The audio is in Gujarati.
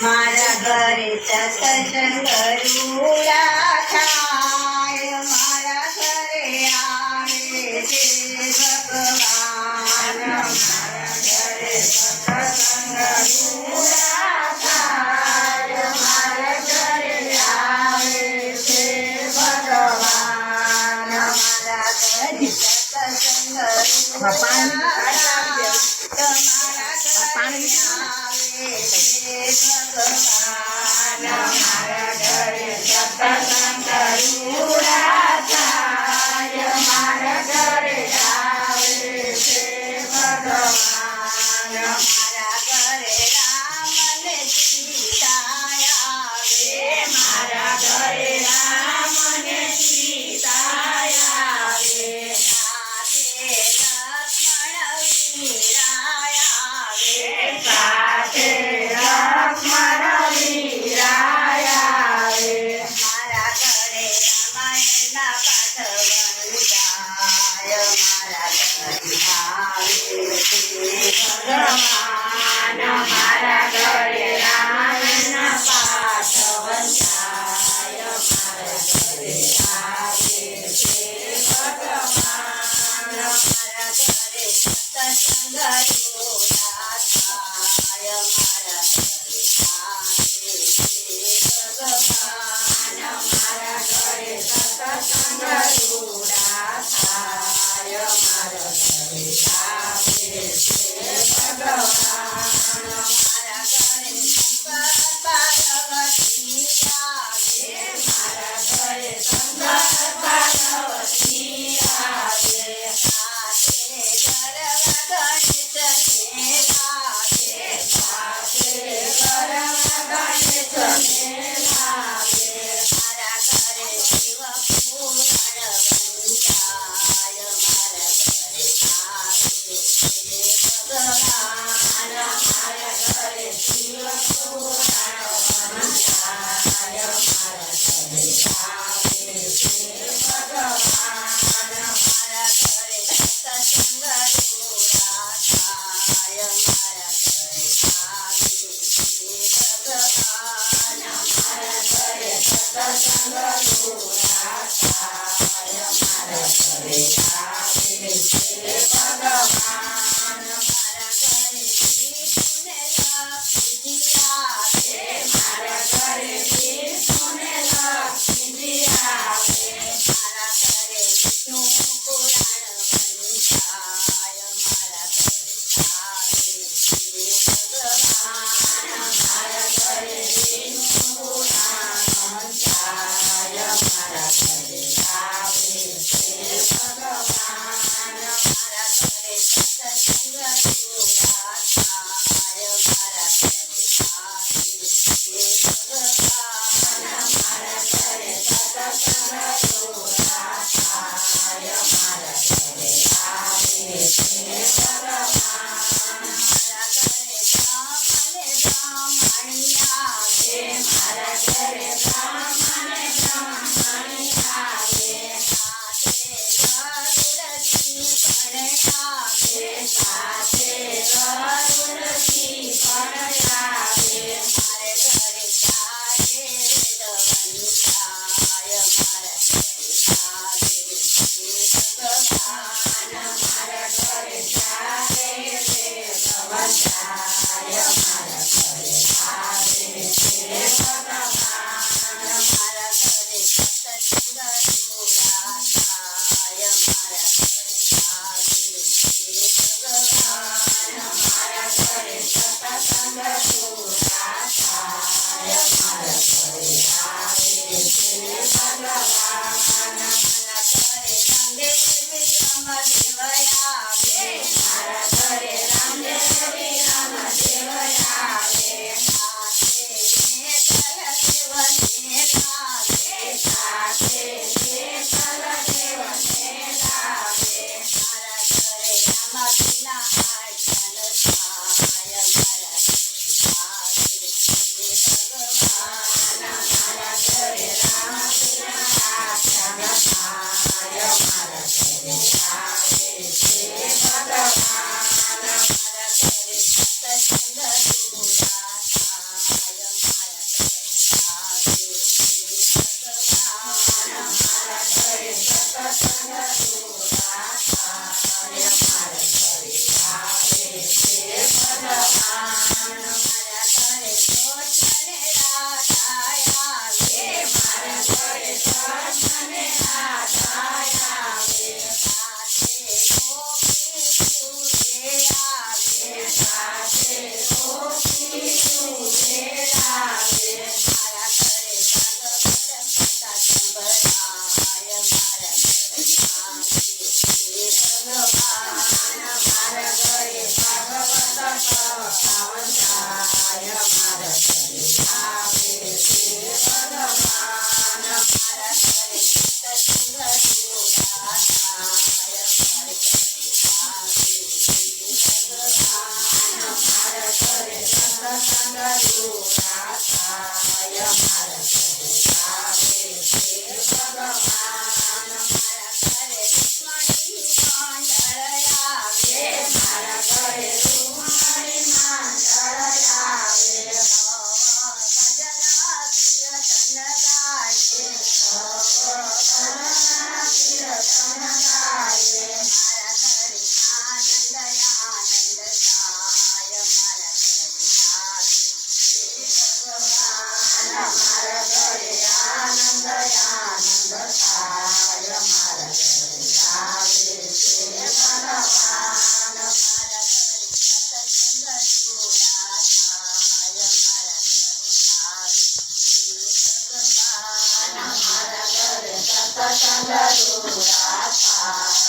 મારા ઘરે સત્સંગ રૂડા થાય, મારા ઘરે આવે છે ભગવાન, મારા ઘરે સત્સંગ રૂડા થાય, મારા ઘરે આવે છે ભગવાન, મારા ઘરે સત્સંગ રૂડા થાય, તમારા ઘરે આવે છે ભગવાન, મારા ઘરે સત્સંગ રૂડા થાય, મારા ઘરે આવે છે ભગવાન, મારા ઘરે રામ ને સીતા આવે, મારા ઘરે રામ ને સીતા આવે, સાથે લક્ષ્મણ વીરાય આવે, સાથે લક્ષ્મણ વીરાય આવે, મારા ઘરે રામાયણના પાઠ વંચાય, મારા ઘરે આવે છે ભગવાન, મારા ઘરે રામાયણના પાઠ વંચાય, મારા ઘરે આવે છે ભગવાન, મારા ઘરે સત્સંગ રૂડા થાય, મારા ઘરે આવે છે ભગવાન, મારા ઘરે સત્સંગ રૂડા થાય, મારા ઘરે આવે છે ભગવાન, મારા ઘરે શંકર પાર્વતી આવે, મારા ઘરે શંકર પાર્વતી આવે, સાથે ગરવા ગણેશને લાવે, સાથે ગરવા ગણેશને લાવે, મારા ઘરે શિવ પુરાણ વંચાય, મારા ઘરે આવે છે ભગવાન, મારા ઘરે શિવ પુરાણ વંચાય, મારા ઘરે આવે છે ભગવાન, મારા ઘરે સત્સંગ રૂડા થાય, મારા ઘરે આવે છે ભગવાન, મારા ઘરે સત્સંગ રૂડા થાય, મારા ઘરે આવે છે ભગવાન, મારા ઘરે વિષ્ણુને લક્ષ્મીજી આવે, મારા ઘરે વિષ્ણુને લક્ષ્મીજી આવે, મારા ઘરે વિષ્ણુ પુરાણ વંચાય, મારા ઘરે આવે છે ભગવાન, મારા ઘરે વિષ્ણુ પુરાણ વંચાય, મારા ઘરે આવે છે ભગવાન, મારા ઘરે સત્સંગ રૂડા થાય, મારા ઘરે આવે છે ભગવાન, મારા ઘરે સત્સંગ રૂડા થાય, મારા ઘરે આવે છે ભગવાન, મારા ઘરે બ્રાહ્મણ બ્રાહ્મણી આવે, મારા ઘરે બ્રાહ્મણ બ્રાહ્મણી આવે, સાથે ગરુડજી પણ આવે, સાથે ગરુડજી પણ આવે, મારે ઘરે ચારે વેદ વંચાય, મારા ઘરે આવે છે ભગવાન, મારા ઘરે ચારે વેદ વંચાય, મારા ઘરે આવે છે ભગવાન, થાય મારા ઘરે આવે છે ભગવાન મારા ઘરે રૂકમણી મંડળ આવે મારા ઘરે રૂકમણી મંડળ આવે ભજન કીર્તન ગાય કીર્તન ગાય મારા ઘરે આનંદ આનંદ થાય મારા ઘરે આવે ભગવાન મારા ઘરે આનંદ આનંદ થાય મારા ઘરે આવે છે ભગવાન મારા ઘરે સત્સંગ જોડા થાય મારા ઘરે આવે છે ભગવાન મારા ઘરે સત્સંગ જોડા થાય